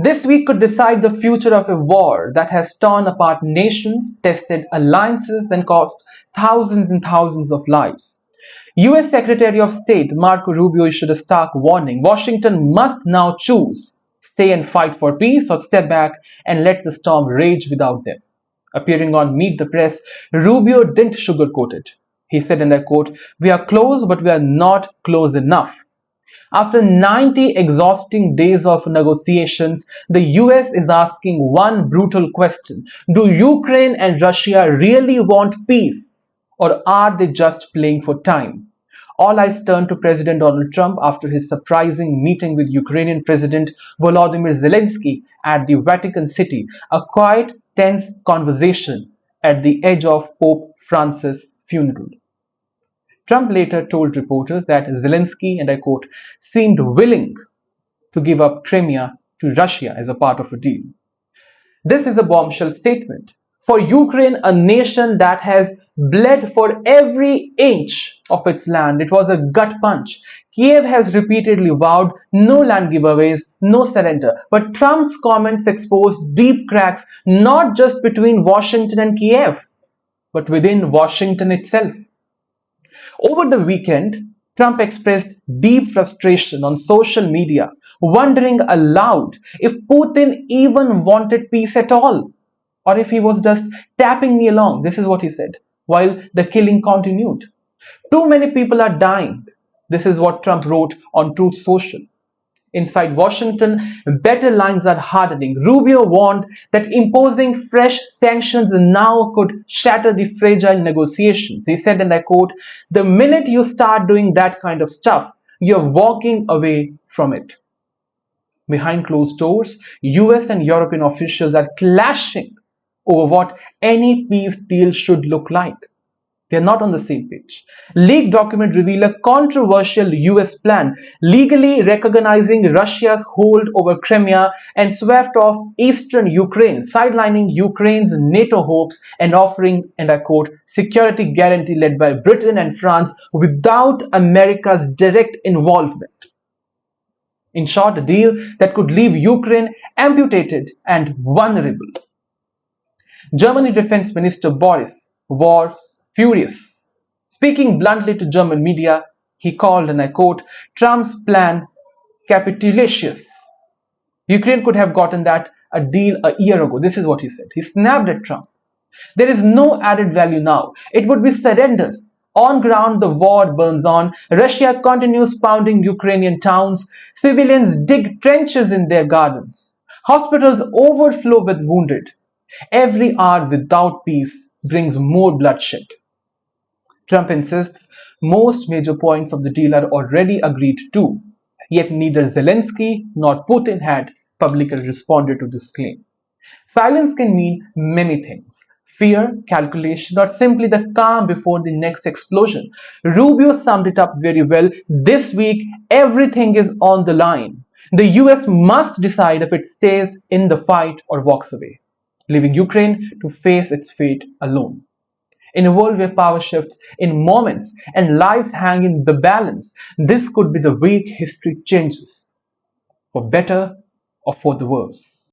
This week could decide the future of a war that has torn apart nations, tested alliances, and cost thousands and thousands of lives. US Secretary of State Marco Rubio issued a stark warning. Washington must now choose stay and fight for peace or step back and let the storm rage without them. Appearing on Meet the Press, Rubio didn't sugarcoat it. He said, and I quote, "We are close, but we are not close enough." After 90 exhausting days of negotiations, the US is asking one brutal question. Do Ukraine and Russia really want peace, or are they just playing for time? All eyes turn to President Donald Trump after his surprising meeting with Ukrainian President Volodymyr Zelensky at the Vatican City, a quiet, tense conversation at the edge of Pope Francis' funeral. Trump later told reporters that Zelensky, and I quote, seemed willing to give up Crimea to Russia as a part of a deal. This is a bombshell statement. For Ukraine, a nation that has bled for every inch of its land, it was a gut punch. Kiev has repeatedly vowed no land giveaways, no surrender. But Trump's comments exposed deep cracks not just between Washington and Kiev, but within Washington itself. Over the weekend, Trump expressed deep frustration on social media, wondering aloud if Putin even wanted peace at all, or if he was just tapping me along. This is what he said, while the killing continued. Too many people are dying. This is what Trump wrote on Truth Social. Inside Washington, battle lines are hardening. Rubio warned that imposing fresh sanctions now could shatter the fragile negotiations. He said, and I quote, "The minute you start doing that kind of stuff, you're walking away from it." Behind closed doors, US and European officials are clashing over what any peace deal should look like. They're not on the same page. Leaked documents reveal a controversial US plan, legally recognizing Russia's hold over Crimea and swept off eastern Ukraine, sidelining Ukraine's NATO hopes and offering, and I quote, security guarantee led by Britain and France without America's direct involvement. In short, a deal that could leave Ukraine amputated and vulnerable. Germany Defense Minister Boris was furious. Speaking bluntly to German media, he called, and I quote, Trump's plan capitulatious. Ukraine could have gotten that a deal a year ago. This is what he said. He snapped at Trump. There is no added value now. It would be surrender. On ground, the war burns on. Russia continues pounding Ukrainian towns. Civilians dig trenches in their gardens. Hospitals overflow with wounded. Every hour without peace brings more bloodshed. Trump insists most major points of the deal are already agreed to, yet neither Zelensky nor Putin had publicly responded to this claim. Silence can mean many things: fear, calculation, or simply the calm before the next explosion. Rubio summed it up very well. This week, everything is on the line. The US must decide if it stays in the fight or walks away, leaving Ukraine to face its fate alone. In a world where power shifts in moments and lives hang in the balance, this could be the week history changes, for better or for the worse.